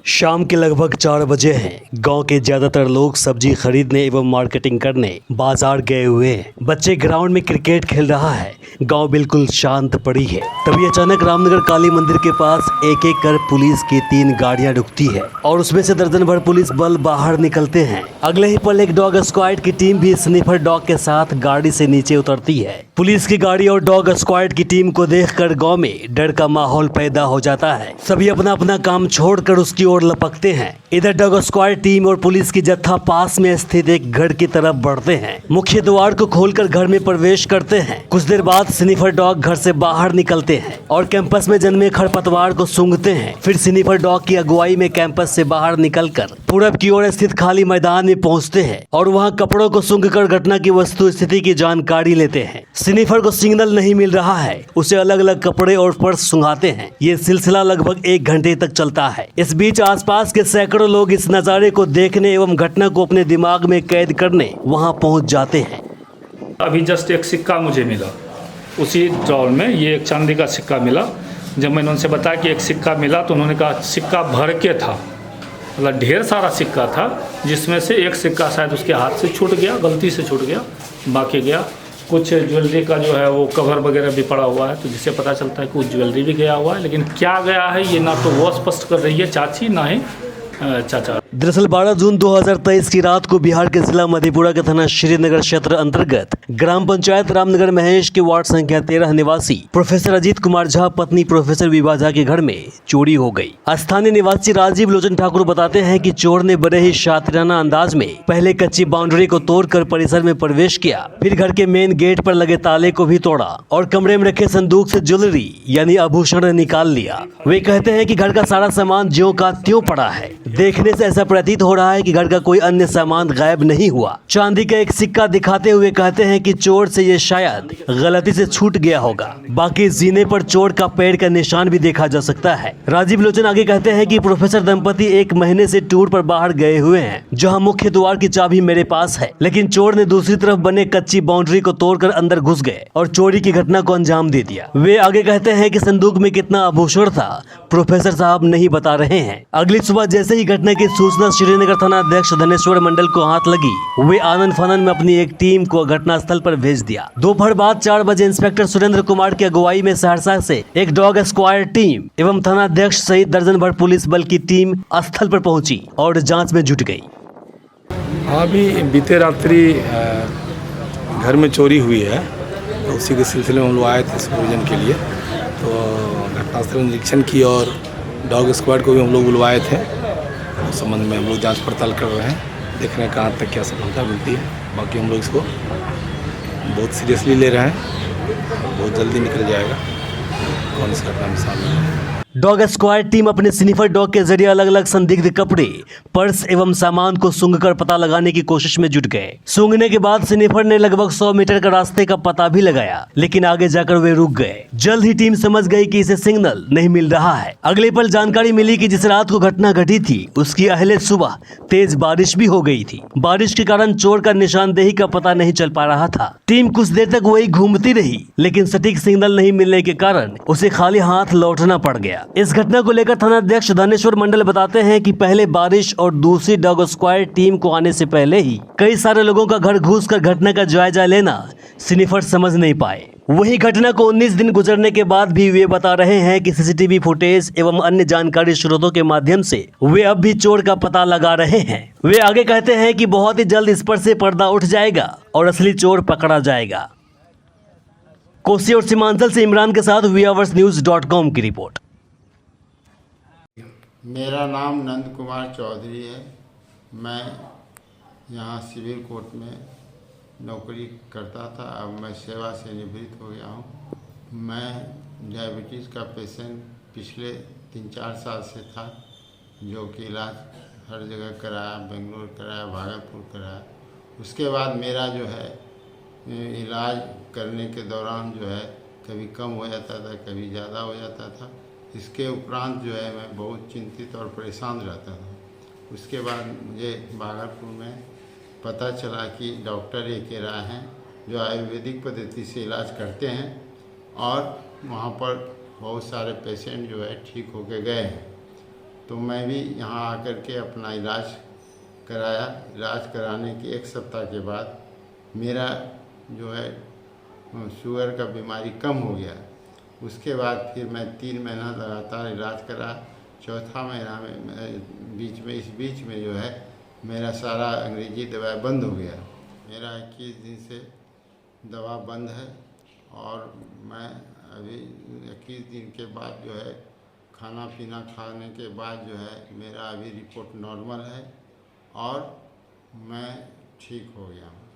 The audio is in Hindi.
शाम के लगभग 4 बजे हैं। गांव के ज्यादातर लोग सब्जी खरीदने एवं मार्केटिंग करने बाजार गए हुए हैं। बच्चे ग्राउंड में क्रिकेट खेल रहा है। गांव बिल्कुल शांत पड़ी है। तभी अचानक रामनगर काली मंदिर के पास एक एक कर पुलिस की 3 गाड़ियां रुकती है और उसमें से दर्जन भर पुलिस बल बाहर निकलते हैं। अगले ही पल एक डॉग स्क्वाड की टीम भी स्निफर डॉग के साथ गाड़ी से नीचे उतरती है। पुलिस की गाड़ी और डॉग स्क्वाड की टीम को देखकर गांव में डर का माहौल पैदा हो जाता है। सभी अपना अपना काम छोड़कर उसकी ओर लपकते हैं। इधर डॉग स्क्वाड टीम और पुलिस की जत्था पास में स्थित एक घर की तरफ बढ़ते हैं। मुख्य द्वार को खोलकर घर में प्रवेश करते हैं। कुछ देर बाद स्निफर डॉग घर से बाहर निकलते हैं और कैंपस में जन्मे खरपतवार को सूंघते हैं। फिर स्निफर डॉग की अगुवाई में कैंपस से बाहर निकलकर पूरब की ओर स्थित खाली मैदान में पहुंचते हैं और वहां कपड़ों को सूंघकर घटना की वस्तु स्थिति की जानकारी लेते हैं। स्निफर को सिग्नल नहीं मिल रहा है। उसे अलग अलग कपड़े और पर्स सूंघाते हैं। ये सिलसिला लगभग 1 घंटे तक चलता है। इस बीच आसपास के सैकड़ों लोग इस नज़ारे को देखने एवं घटना को अपने दिमाग में कैद करने वहां पहुंच जाते हैं। अभी जस्ट एक सिक्का मुझे मिला, उसी ड्रॉल में ये एक चांदी का सिक्का मिला। जब मैंने उनसे बताया कि एक सिक्का मिला तो उन्होंने कहा सिक्का भर के था, मतलब ढेर सारा सिक्का था, जिसमें से एक सिक्का शायद उसके हाथ से छूट गया, गलती से छूट गया, बाकी गया। कुछ ज्वेलरी का जो है वो कवर वगैरह भी पड़ा हुआ है, तो जिससे पता चलता है कि कुछ ज्वेलरी भी गया हुआ है, लेकिन क्या गया है ये ना तो वो स्पष्ट कर रही है चाची ना ही चाचा। दरअसल 12 जून 2023 की रात को बिहार के जिला मधेपुरा के थाना श्रीनगर क्षेत्र अंतर्गत ग्राम पंचायत रामनगर महेश के वार्ड संख्या 13 निवासी प्रोफेसर अजीत कुमार झा पत्नी प्रोफेसर विभा झा के घर में चोरी हो गई। स्थानीय निवासी राजीव लोचन ठाकुर बताते हैं कि चोर ने बड़े ही शातिराना अंदाज में पहले कच्ची बाउंड्री को तोड़कर परिसर में प्रवेश किया, फिर घर के मेन गेट पर लगे ताले को भी तोड़ा और कमरे में रखे संदूक से ज्वेलरी यानी आभूषण निकाल लिया। वे कहते हैं कि घर का सारा सामान ज्यों का त्यों पड़ा है। देखने से ऐसा प्रतीत हो रहा है कि घर का कोई अन्य सामान गायब नहीं हुआ। चांदी का एक सिक्का दिखाते हुए कहते हैं कि चोर से ये शायद गलती से छूट गया होगा। बाकी जीने पर चोर का पैर का निशान भी देखा जा सकता है। राजीव लोचन आगे कहते हैं कि प्रोफेसर दंपति 1 महीने से टूर पर बाहर गए हुए हैं, जहां मुख्य द्वार की चाबी मेरे पास है, लेकिन चोर ने दूसरी तरफ बने कच्ची बाउंड्री को तोड़कर अंदर घुस गए और चोरी की घटना को अंजाम दे दिया। वे आगे कहते हैं कि संदूक में कितना आभूषण था प्रोफेसर साहब नहीं बता रहे हैं। अगली सुबह जैसे ही घटना की सूचना श्रीनगर थाना अध्यक्ष धनेश्वर मंडल को हाथ लगी, वे आनन फानन में अपनी एक टीम को घटनास्थल पर भेज दिया। दोपहर बाद 4 बजे इंस्पेक्टर सुरेंद्र कुमार की अगुवाई में सहरसा से एक डॉग स्क्वाड टीम एवं थाना अध्यक्ष सहित दर्जन भर पुलिस बल की टीम स्थल पर पहुंची और जांच में जुट गई। अभी बीते रात्रि घर में चोरी हुई है, तो उसी के सिलसिले में हम लोग आए थे सुपरविजन के लिए। तो घटनास्थल निरीक्षण की और डॉग स्क्वाड को भी हम लोग बुलवाए थे। उस संबंध में हम लोग जांच पड़ताल कर रहे हैं, देख रहे हैं कहाँ तक क्या सफलता मिलती है। बाकी हम लोग इसको बहुत सीरियसली ले रहे हैं, बहुत जल्दी निकल जाएगा कौन सी घटना में शामिल है। डॉग स्क्वाड टीम अपने स्निफर डॉग के जरिए अलग अलग संदिग्ध कपड़े, पर्स एवं सामान को सूंघकर पता लगाने की कोशिश में जुट गए। सूंघने के बाद स्निफर ने लगभग 100 मीटर का रास्ते का पता भी लगाया, लेकिन आगे जाकर वे रुक गए। जल्द ही टीम समझ गई कि इसे सिग्नल नहीं मिल रहा है। अगले पल जानकारी मिली कि जिस रात को घटना घटी थी उसकी अगले सुबह तेज बारिश भी हो गई थी। बारिश के कारण चोर का निशानदेही का पता नहीं चल पा रहा था। टीम कुछ देर तक वही घूमती रही, लेकिन सटीक सिग्नल नहीं मिलने के कारण उसे खाली हाथ लौटना पड़ गया। इस घटना को लेकर थाना अध्यक्ष धनेश्वर मंडल बताते हैं कि पहले बारिश और दूसरी डॉग स्क्वाड टीम को आने से पहले ही कई सारे लोगों का घर घुसकर घटना का जायजा लेना स्निफर समझ नहीं पाए। वही घटना को 19 दिन गुजरने के बाद भी वे बता रहे हैं कि सीसीटीवी फुटेज एवं अन्य जानकारी स्रोतों के माध्यम से वे अब भी चोर का पता लगा रहे हैं। वे आगे कहते हैं कि बहुत ही जल्द इस पर से पर्दा उठ जाएगा और असली चोर पकड़ा जाएगा। कोसी और सीमांचल से इमरान के साथ viewers.news.com की रिपोर्ट। मेरा नाम नंद कुमार चौधरी है। मैं यहाँ सिविल कोर्ट में नौकरी करता था, अब मैं सेवा से निवृत्त हो गया हूँ। मैं डायबिटीज़ का पेशेंट पिछले 3-4 साल से था, जो कि इलाज हर जगह कराया, बेंगलोर कराया, भागलपुर कराया। उसके बाद मेरा जो है इलाज करने के दौरान जो है कभी कम हो जाता था, कभी ज़्यादा हो जाता था। इसके उपरांत जो है मैं बहुत चिंतित और परेशान रहता था। उसके बाद मुझे भागलपुर में पता चला कि डॉक्टर A.K. राय हैं, जो आयुर्वेदिक पद्धति से इलाज करते हैं और वहाँ पर बहुत सारे पेशेंट जो है ठीक होके गए हैं। तो मैं भी यहाँ आकर के अपना इलाज कराया। इलाज कराने के 1 सप्ताह के बाद मेरा जो है शुगर का बीमारी कम हो गया। उसके बाद फिर मैं 3 महीना लगातार इलाज करा। चौथा महीना में इस बीच में जो है मेरा सारा अंग्रेजी दवा बंद हो गया। मेरा 21 दिन से दवा बंद है और मैं अभी 21 दिन के बाद जो है खाना पीना खाने के बाद जो है मेरा अभी रिपोर्ट नॉर्मल है और मैं ठीक हो गया हूँ।